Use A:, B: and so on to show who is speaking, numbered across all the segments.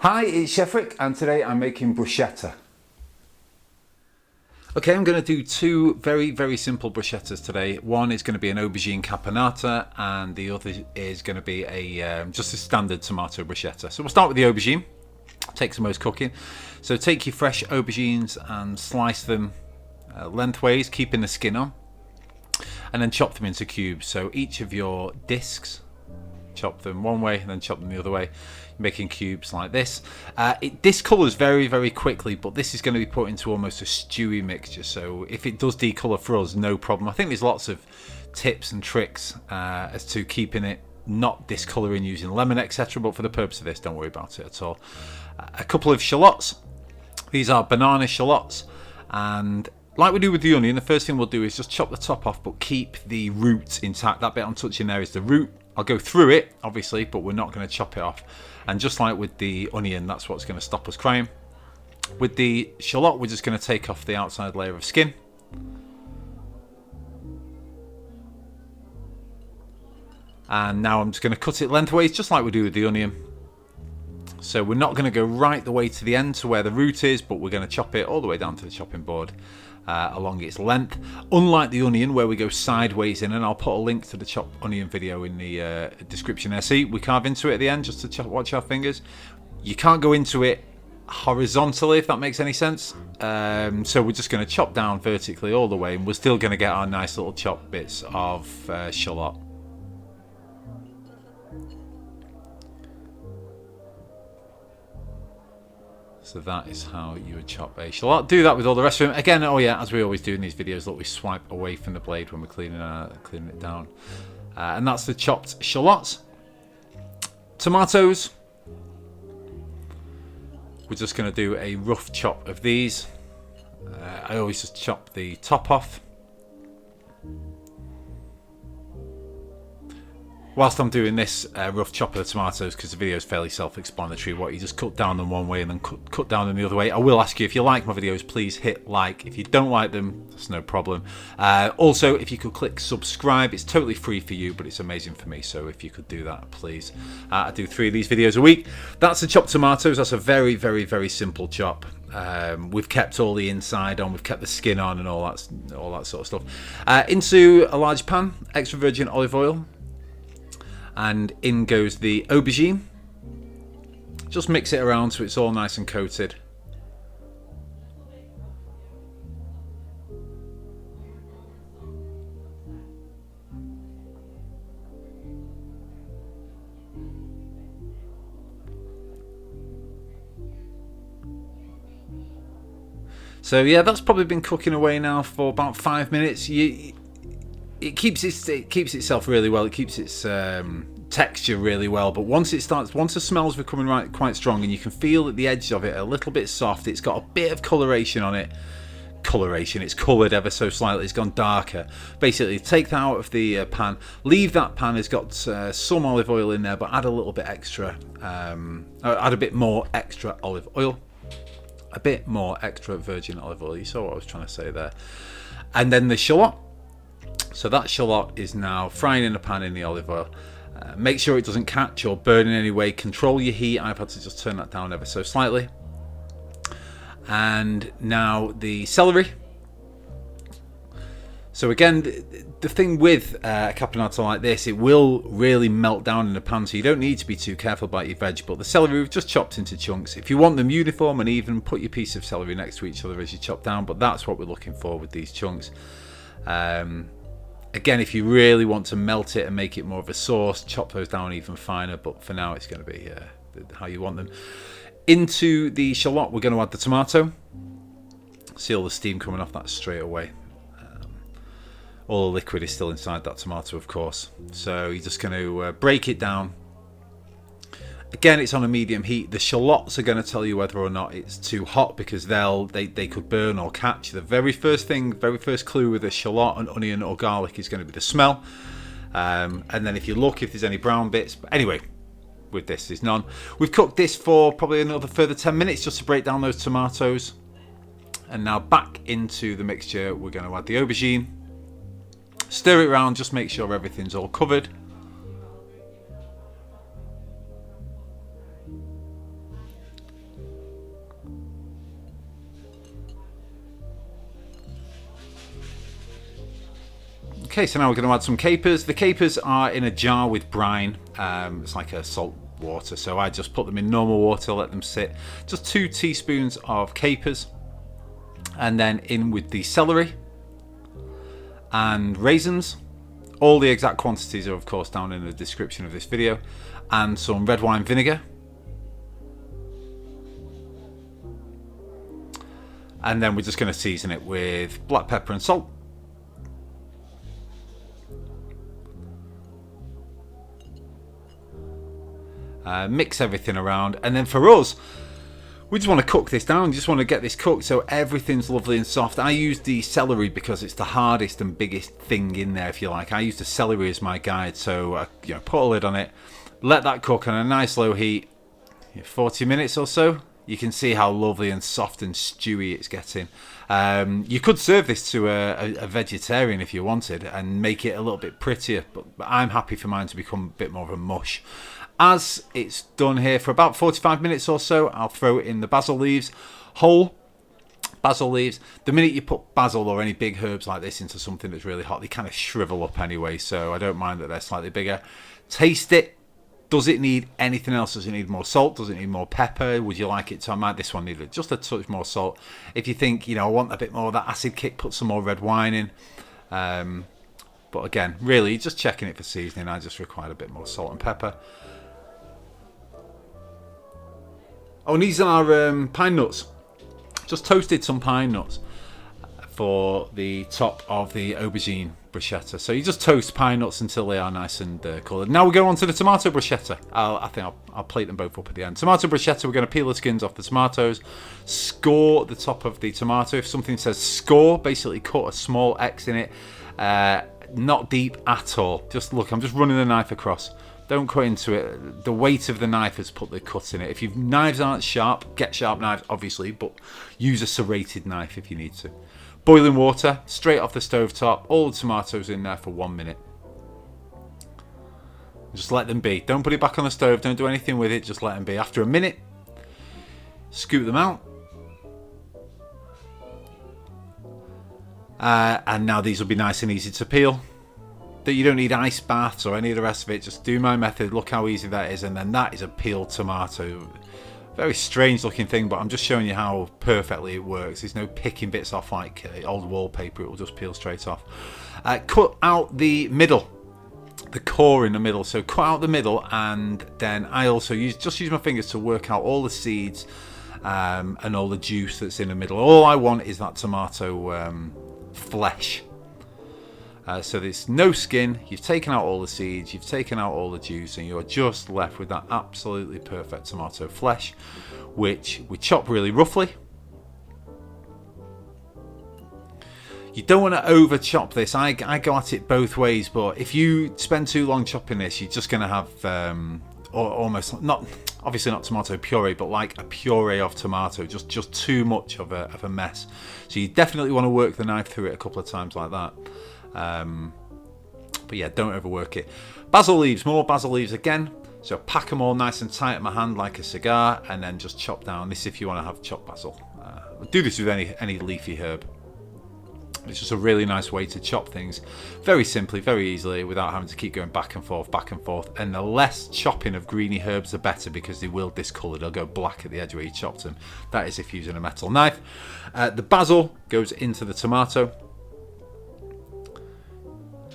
A: Hi, it's Chef Rick, and today I'm making bruschetta. Okay, I'm going to do two very simple bruschettas today. One is going to be an aubergine caponata, and the other is going to be just a standard tomato bruschetta. So we'll start with the aubergine. Takes the most cooking. So take your fresh aubergines and slice them lengthways, keeping the skin on, and then chop them into cubes. So each of your discs, chop them one way and then chop them the other way, making cubes like this. It discolours very quickly, but this is going to be put into almost a stewy mixture, so if it does decolour for us, no problem. I think there's lots of tips and tricks as to keeping it not discolouring using lemon, etc., but for the purpose of this, don't worry about it at all. A couple of shallots. These are banana shallots, and like we do with the onion, the first thing we'll do is just chop the top off but keep the root intact. That bit I'm touching there is the root. I'll go through it, obviously, but we're not going to chop it off. And just like with the onion, that's what's going to stop us crying. With the shallot, we're just going to take off the outside layer of skin. And now I'm just going to cut it lengthways, just like we do with the onion. So we're not going to go right the way to the end to where the root is, but we're going to chop it all the way down to the chopping board along its length. Unlike the onion, where we go sideways in, and I'll put a link to the chopped onion video in the description there. See, we carve into it at the end just to watch our fingers. You can't go into it horizontally, if that makes any sense. So we're just going to chop down vertically all the way, and we're still going to get our nice little chopped bits of shallot. So that is how you would chop a shallot. Do that with all the rest of them. Again, oh yeah, as we always do in these videos, look, we swipe away from the blade when we're cleaning it down. And that's the chopped shallots. Tomatoes. We're just going to do a rough chop of these. I always just chop the top off. Whilst I'm doing this rough chop of the tomatoes, because the video is fairly self-explanatory, what you just cut down them one way and then cut down them the other way. I will ask you, if you like my videos, please hit like. If you don't like them, that's no problem. Also, if you could click subscribe, it's totally free for you, but it's amazing for me, so if you could do that, please. I do 3 of these videos a week. That's the chopped tomatoes. That's a very simple chop. We've kept all the inside on, we've kept the skin on and all that sort of stuff. Into a large pan, extra virgin olive oil. And in goes the aubergine. Just mix it around so it's all nice and coated. So yeah, that's probably been cooking away now for about 5 minutes. It keeps itself really well. It keeps its texture really well. But once the smells becoming quite strong, and you can feel that the edge of it a little bit soft, it's got a bit of coloration on it. It's coloured ever so slightly. It's gone darker. Basically, take that out of the pan. Leave that pan. It's got some olive oil in there, but add a little bit extra. Add a bit more extra olive oil. A bit more extra virgin olive oil. You saw what I was trying to say there. And then the shallot. So that shallot is now frying in a pan in the olive oil. Make sure it doesn't catch or burn in any way. Control your heat. I've had to just turn that down ever so slightly. And now the celery. So again, the thing with a caponata like this, it will really melt down in the pan, so you don't need to be too careful about your veg. But the celery we've just chopped into chunks. If you want them uniform and even, put your piece of celery next to each other as you chop down. But that's what we're looking for with these chunks. Again, if you really want to melt it and make it more of a sauce, chop those down even finer, but for now it's going to be how you want them. Into the shallot, we're going to add the tomato. See all the steam coming off that straight away. All the liquid is still inside that tomato, of course. So you're just going to break it down. Again, it's on a medium heat. The shallots are going to tell you whether or not it's too hot, because they could burn or catch. The very first clue with a shallot, an onion or garlic is going to be the smell. And then if you look, if there's any brown bits. But anyway, with this, there's none. We've cooked this for probably another further 10 minutes just to break down those tomatoes. And now back into the mixture, we're going to add the aubergine. Stir it around, just make sure everything's all covered. Okay, so now we're going to add some capers. The capers are in a jar with brine. It's like a salt water, so I just put them in normal water, let them sit. Just 2 teaspoons of capers, and then in with the celery and raisins. All the exact quantities are of course down in the description of this video, and some red wine vinegar. And then we're just going to season it with black pepper and salt. Mix everything around, and then for us, we just want to cook this down. We just want to get this cooked so everything's lovely and soft. I use the celery because it's the hardest and biggest thing in there, if you like. I use the celery as my guide, so I, put a lid on it, let that cook on a nice low heat, 40 minutes or so. You can see how lovely and soft and stewy it's getting. You could serve this to a vegetarian if you wanted and make it a little bit prettier, but I'm happy for mine to become a bit more of a mush. As it's done here for about 45 minutes or so, I'll throw in the basil leaves, whole basil leaves. The minute you put basil or any big herbs like this into something that's really hot, they kind of shrivel up anyway, so I don't mind that they're slightly bigger. Taste it. Does it need anything else? Does it need more salt? Does it need more pepper? Would you like it to? I might this one need just a touch more salt. If you think, I want a bit more of that acid kick, put some more red wine in. But again, really, just checking it for seasoning. I just required a bit more salt and pepper. Oh, and these are pine nuts. Just toasted some pine nuts for the top of the aubergine bruschetta. So you just toast pine nuts until they are nice and coloured. Now we go on to the tomato bruschetta. I think I'll plate them both up at the end. Tomato bruschetta, we're going to peel the skins off the tomatoes, score the top of the tomato. If something says score, basically cut a small X in it. Not deep at all. Just look, I'm just running the knife across. Don't cut into it. The weight of the knife has put the cut in it. If your knives aren't sharp, get sharp knives, obviously, but use a serrated knife if you need to. Boiling water, straight off the stove top, all the tomatoes in there for 1 minute. Just let them be. Don't put it back on the stove, don't do anything with it, just let them be. After a minute, scoop them out. And now these will be nice and easy to peel. That you don't need ice baths or any of the rest of it. Just do my method. Look how easy that is, and then that is a peeled tomato. Very strange looking thing, but I'm just showing you how perfectly it works. There's no picking bits off like old wallpaper. It will just peel straight off. Cut out the middle, the core in the middle. So cut out the middle, and then I also use my fingers to work out all the seeds and all the juice that's in the middle. All I want is that tomato flesh. So there's no skin, you've taken out all the seeds, you've taken out all the juice, and you're just left with that absolutely perfect tomato flesh, which we chop really roughly. You don't want to over chop this. I go at it both ways, but if you spend too long chopping this, you're just going to have almost, not obviously not tomato puree, but like a puree of tomato, just too much of a mess. So you definitely want to work the knife through it a couple of times like that. But yeah, don't overwork it. Basil leaves, more basil leaves again. So pack them all nice and tight in my hand like a cigar, and then just chop down. This if you want to have chopped basil. Do this with any leafy herb. It's just a really nice way to chop things very simply, very easily, without having to keep going back and forth, back and forth. And the less chopping of greeny herbs, the better, because they will discolour. They'll go black at the edge where you chopped them. That is if using a metal knife. The basil goes into the tomato.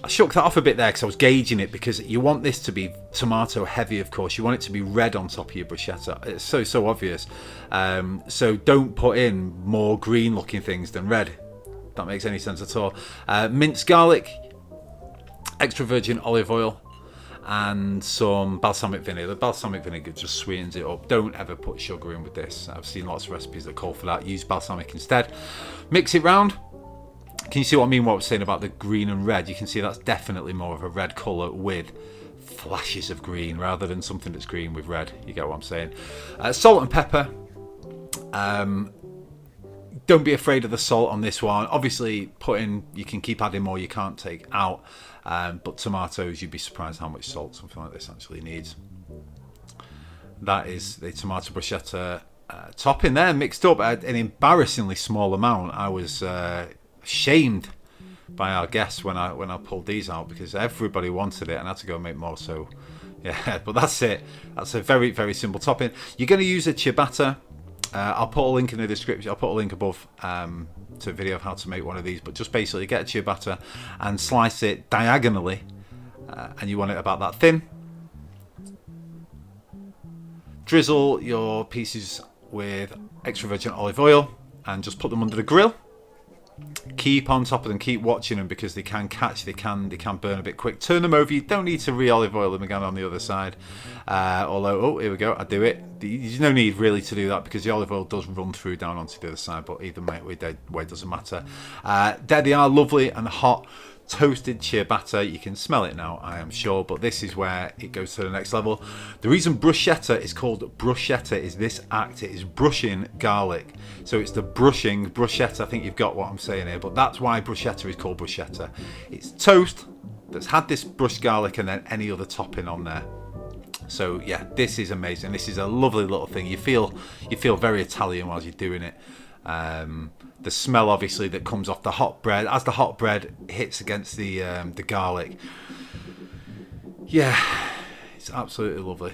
A: I shook that off a bit there because I was gauging it, because you want this to be tomato heavy, of course. You want it to be red on top of your bruschetta. It's so obvious. So don't put in more green looking things than red. If that makes any sense at all. Minced garlic, extra virgin olive oil, and some balsamic vinegar. The balsamic vinegar just sweetens it up. Don't ever put sugar in with this. I've seen lots of recipes that call for that. Use balsamic instead. Mix it round. Can you see what I mean, what I was saying about the green and red? You can see that's definitely more of a red colour with flashes of green rather than something that's green with red. You get what I'm saying. Salt and pepper. Don't be afraid of the salt on this one. Obviously, you can keep adding more, you can't take out. But tomatoes, you'd be surprised how much salt something like this actually needs. That is the tomato bruschetta topping there, mixed up at an embarrassingly small amount. I was ashamed by our guests when I pulled these out, because everybody wanted it and I had to go and make more. So yeah, but that's it. That's a very, very simple topping. You're going to use a ciabatta. I'll put a link in the description. I'll put a link above to a video of how to make one of these. But just basically get a ciabatta and slice it diagonally, and you want it about that thin. Drizzle your pieces with extra virgin olive oil and just put them under the grill. Keep on top of them, keep watching them, because they can catch, they can burn a bit quick. Turn them over. You don't need to re-olive oil them again on the other side. Although, oh, here we go, I do it. There's no need really to do that, because the olive oil does run through down onto the other side, but either way it doesn't matter. There they are, lovely and hot. Toasted ciabatta. You can smell it now, I am sure, but this is where it goes to the next level. The reason bruschetta is called bruschetta is this act. It is brushing garlic. So it's the brushing bruschetta. I think you've got what I'm saying here, but that's why bruschetta is called bruschetta. It's toast that's had this brushed garlic and then any other topping on there. So yeah, this is amazing. This is a lovely little thing. You feel very Italian while you're doing it. The smell, obviously, that comes off the hot bread as the hot bread hits against the garlic. Yeah, it's absolutely lovely.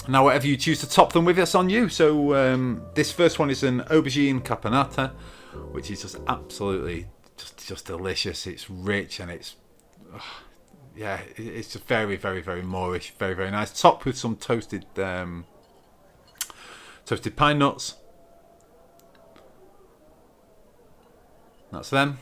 A: Now, whatever you choose to top them with, it's on you. So this first one is an aubergine caponata, which is just absolutely just delicious. It's rich and it's yeah, it's just very, very, very Moorish, very, very nice. Topped with some toasted pine nuts. That's them.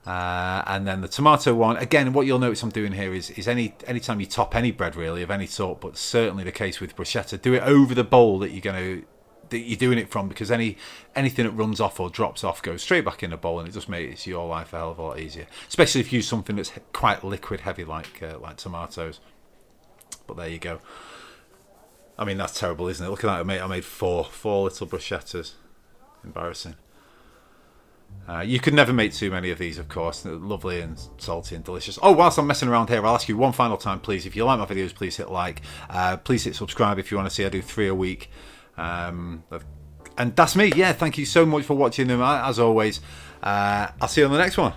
A: And then the tomato one. Again, what you'll notice I'm doing here is anytime you top any bread really of any sort, but certainly the case with bruschetta, do it over the bowl that you're doing it from, because anything that runs off or drops off goes straight back in the bowl, and it just makes your life a hell of a lot easier. Especially if you use something that's quite liquid heavy like tomatoes. But there you go. I mean, that's terrible, isn't it? Look at that. I made four little bruschettas. Embarrassing. You could never make too many of these, of course. They're lovely and salty and delicious. Oh, whilst I'm messing around here, I'll ask you one final time, please. If you like my videos, please hit like. Please hit subscribe if you want to see. I do 3 a week. And that's me. Yeah, thank you so much for watching them, as always. I'll see you on the next one.